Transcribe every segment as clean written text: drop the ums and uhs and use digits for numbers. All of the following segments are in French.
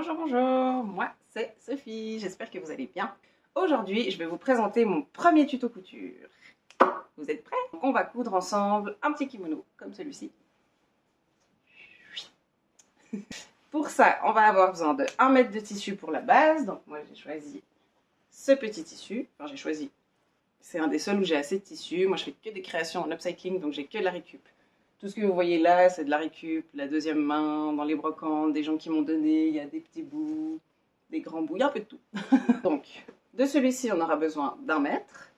Bonjour, bonjour, moi c'est Sophie, j'espère que vous allez bien. Aujourd'hui, je vais vous présenter mon premier tuto couture. Vous êtes prêts? On va coudre ensemble un petit kimono comme celui-ci. Pour ça, on va avoir besoin de 1 mètre de tissu pour la base. Donc moi j'ai choisi ce petit tissu. Enfin j'ai choisi, c'est un des seuls où j'ai assez de tissu. Moi je fais que des créations en upcycling, donc j'ai que de la récup. Tout ce que vous voyez là, c'est de la récup, la deuxième main, dans les brocantes, des gens qui m'ont donné, il y a des petits bouts, des grands bouts, il y a un peu de tout. Donc, de celui-ci, on aura besoin d'1 mètre.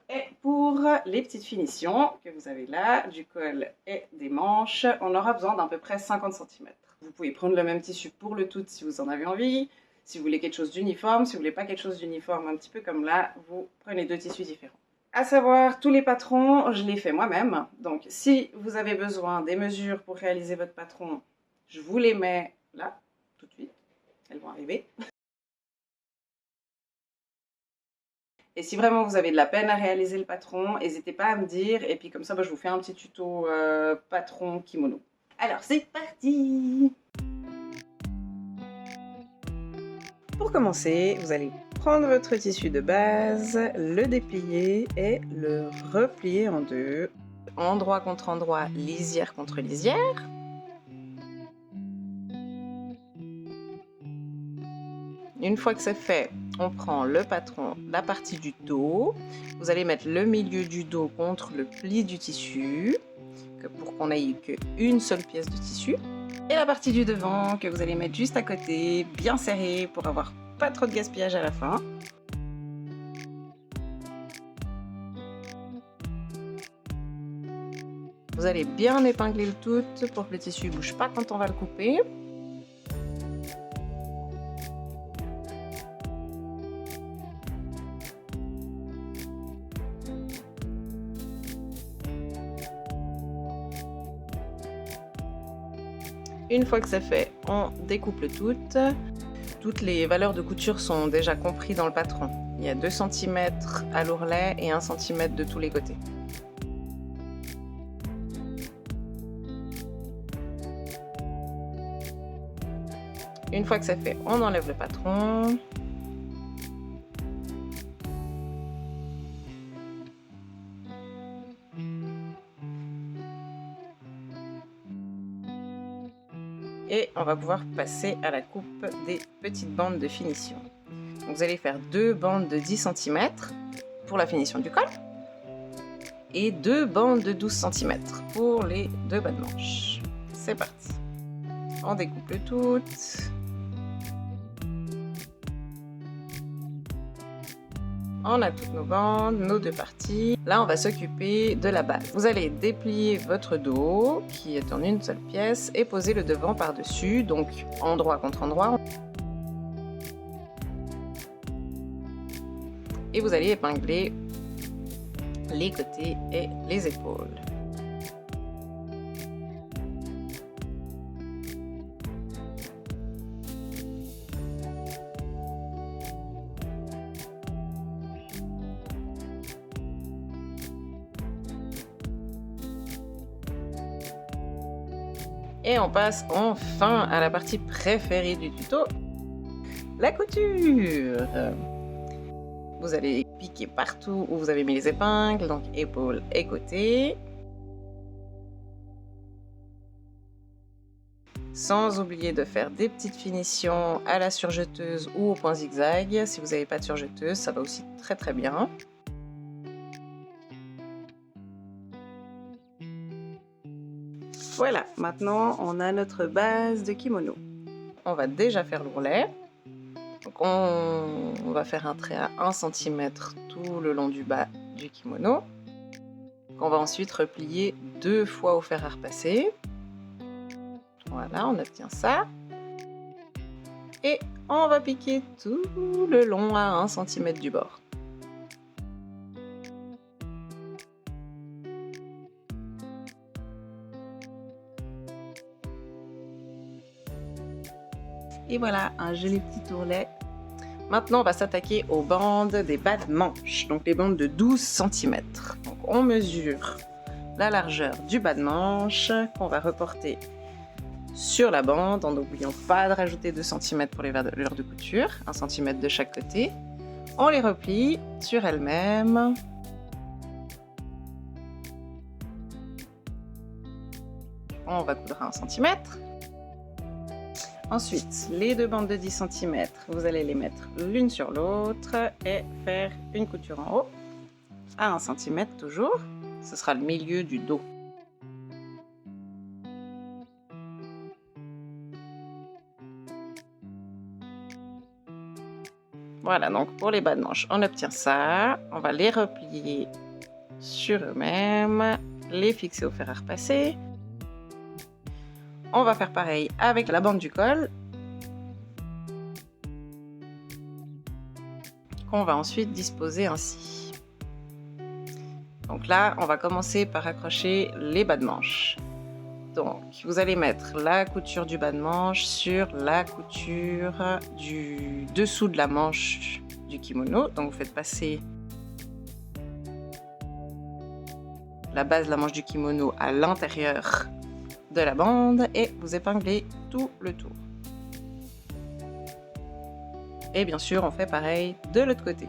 Et pour les petites finitions que vous avez là, du col et des manches, on aura besoin d'à peu près 50 cm. Vous pouvez prendre le même tissu pour le tout si vous en avez envie. Si vous voulez quelque chose d'uniforme, si vous voulez pas quelque chose d'uniforme, un petit peu comme là, vous prenez 2 tissus différents. À savoir, tous les patrons, je les fais moi-même. Donc, si vous avez besoin des mesures pour réaliser votre patron, je vous les mets là, tout de suite. Elles vont arriver. Et si vraiment vous avez de la peine à réaliser le patron, n'hésitez pas à me dire. Et puis comme ça, je vous fais un petit tuto patron kimono. Alors, c'est parti! Pour commencer, vous allez prendre votre tissu de base, le déplier et le replier en deux. Endroit contre endroit, lisière contre lisière. Une fois que c'est fait, on prend le patron, la partie du dos. Vous allez mettre le milieu du dos contre le pli du tissu, pour qu'on n'ait qu'une seule pièce de tissu. Et la partie du devant que vous allez mettre juste à côté, bien serré pour avoir pas trop de gaspillage à la fin. Vous allez bien épingler le tout pour que le tissu ne bouge pas quand on va le couper. Une fois que c'est fait, on découpe le tout. Toutes les valeurs de couture sont déjà comprises dans le patron. Il y a 2 cm à l'ourlet et 1 cm de tous les côtés. Une fois que c'est fait, on enlève le patron. Et on va pouvoir passer à la coupe des petites bandes de finition. Donc vous allez faire 2 bandes de 10 cm pour la finition du col et 2 bandes de 12 cm pour les 2 bas de manche. C'est parti. On découpe le tout. On a toutes nos bandes, nos 2 parties. Là, on va s'occuper de la base. Vous allez déplier votre dos, qui est en une seule pièce, et poser le devant par-dessus, donc endroit contre endroit. Et vous allez épingler les côtés et les épaules. Et on passe enfin à la partie préférée du tuto, la couture. Vous allez piquer partout où vous avez mis les épingles, donc épaules et côtés. Sans oublier de faire des petites finitions à la surjeteuse ou au point zigzag. Si vous n'avez pas de surjeteuse, ça va aussi très très bien. Voilà, maintenant on a notre base de kimono. On va déjà faire l'ourlet. Donc on va faire un trait à 1 cm tout le long du bas du kimono. On va ensuite replier 2 fois au fer à repasser. Voilà, on obtient ça. Et on va piquer tout le long à 1 cm du bord. Et voilà, un joli petit ourlet. Maintenant, on va s'attaquer aux bandes des bas de manche, donc les bandes de 12 cm. Donc on mesure la largeur du bas de manche qu'on va reporter sur la bande, en n'oubliant pas de rajouter 2 cm pour les leurres de couture, 1 cm de chaque côté. On les replie sur elles-mêmes. On va coudre à 1 cm. Ensuite, les 2 bandes de 10 cm, vous allez les mettre l'une sur l'autre et faire une couture en haut, à 1 cm toujours. Ce sera le milieu du dos. Voilà, donc pour les bas de manche, on obtient ça. On va les replier sur eux-mêmes, les fixer au fer à repasser. On va faire pareil avec la bande du col, qu'on va ensuite disposer ainsi. Donc là, on va commencer par accrocher les bas de manche. Donc, vous allez mettre la couture du bas de manche sur la couture du dessous de la manche du kimono. Donc, vous faites passer la base de la manche du kimono à l'intérieur de la bande et vous épinglez tout le tour. Et bien sûr, on fait pareil de l'autre côté.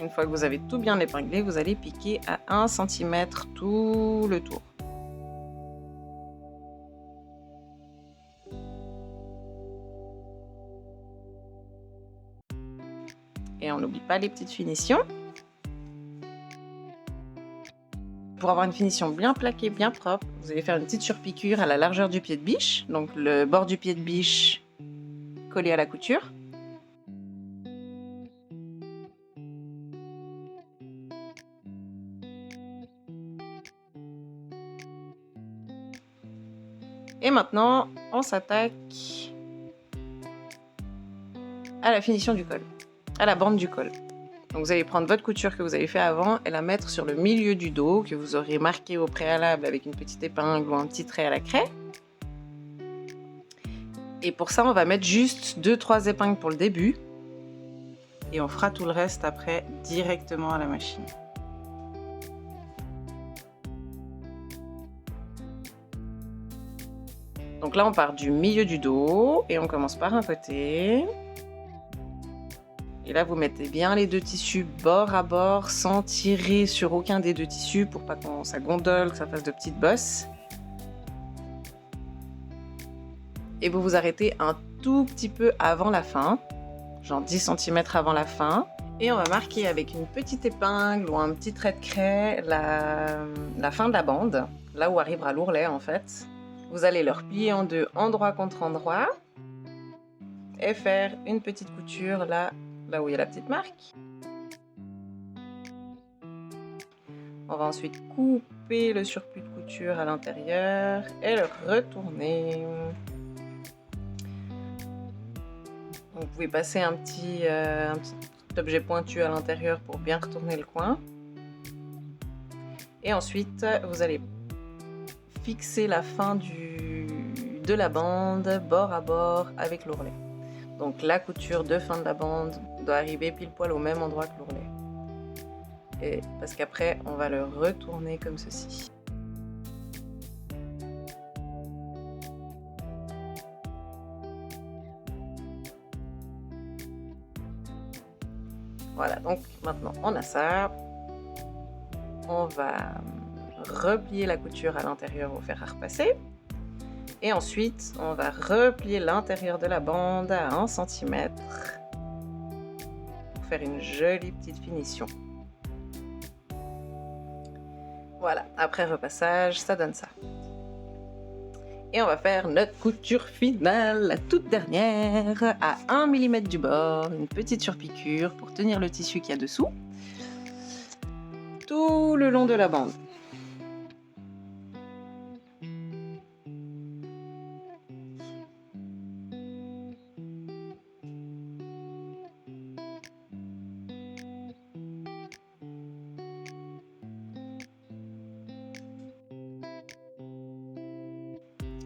Une fois que vous avez tout bien épinglé, vous allez piquer à 1 cm tout le tour. Et on n'oublie pas les petites finitions. Pour avoir une finition bien plaquée, bien propre, vous allez faire une petite surpiqûre à la largeur du pied de biche. Donc le bord du pied de biche collé à la couture. Et maintenant, on s'attaque à la finition du col, à la bande du col. Donc vous allez prendre votre couture que vous avez fait avant et la mettre sur le milieu du dos que vous aurez marqué au préalable avec une petite épingle ou un petit trait à la craie. Et pour ça, on va mettre juste 2-3 épingles pour le début et on fera tout le reste après directement à la machine. Donc là, on part du milieu du dos et on commence par un côté. Et là, vous mettez bien les 2 tissus bord à bord sans tirer sur aucun des 2 tissus pour pas que ça gondole, que ça fasse de petites bosses. Et vous vous arrêtez un tout petit peu avant la fin, genre 10 cm avant la fin. Et on va marquer avec une petite épingle ou un petit trait de craie la fin de la bande, là où arrivera l'ourlet en fait. Vous allez le replier en deux, endroit contre endroit, et faire une petite couture là où il y a la petite marque. On va ensuite couper le surplus de couture à l'intérieur et le retourner. Donc, vous pouvez passer un petit objet pointu à l'intérieur pour bien retourner le coin. Et ensuite, vous allez fixer la fin de la bande bord à bord avec l'ourlet. Donc la couture de fin de la bande doit arriver pile poil au même endroit que l'ourlet. Et parce qu'après, on va le retourner comme ceci. Voilà, donc maintenant on a ça. On va replier la couture à l'intérieur au fer à repasser. Et ensuite, on va replier l'intérieur de la bande à 1 cm pour faire une jolie petite finition. Voilà, après repassage, ça donne ça. Et on va faire notre couture finale, la toute dernière, à 1 mm du bord, une petite surpiqûre pour tenir le tissu qu'il y a dessous, tout le long de la bande.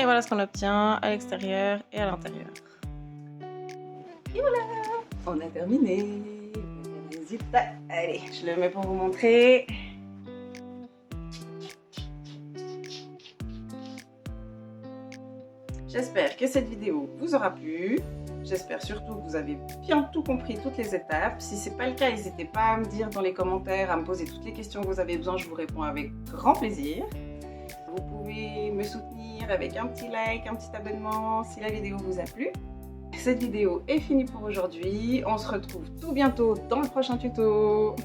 Et voilà ce qu'on obtient à l'extérieur et à l'intérieur. Et voilà, on a terminé. Le résultat. Allez, je le mets pour vous montrer. J'espère que cette vidéo vous aura plu. J'espère surtout que vous avez bien tout compris, toutes les étapes. Si ce n'est pas le cas, n'hésitez pas à me dire dans les commentaires, à me poser toutes les questions que vous avez besoin. Je vous réponds avec grand plaisir. Vous pouvez me soutenir avec un petit like, un petit abonnement si la vidéo vous a plu. Cette vidéo est finie pour aujourd'hui. On se retrouve tout bientôt dans le prochain tuto.